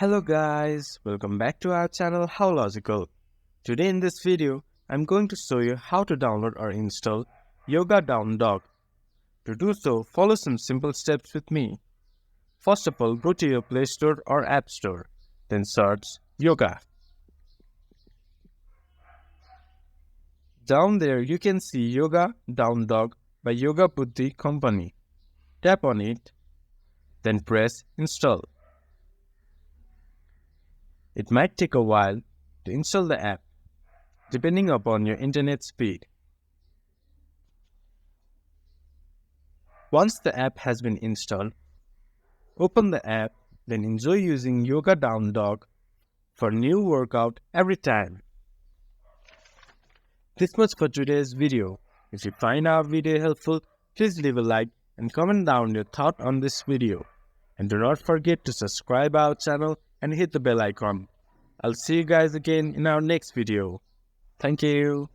Hello guys, welcome back to our channel How Logical. Today in this video, I'm going to show you how to download or install Yoga Down Dog. To do so, follow some simple steps with me. First of all, go to your Play Store or App Store, then search Yoga. Down there you can see Yoga Down Dog by Yoga Buddhi Company. Tap on it, then press Install. It might take a while to install the app, depending upon your internet speed. Once the app has been installed, open the app, then enjoy using Yoga Down Dog for new workout every time. This much for today's video. If you find our video helpful, please leave a like and comment down your thought on this video. And do not forget to subscribe our channel and hit the bell icon. I'll see you guys again in our next video. Thank you.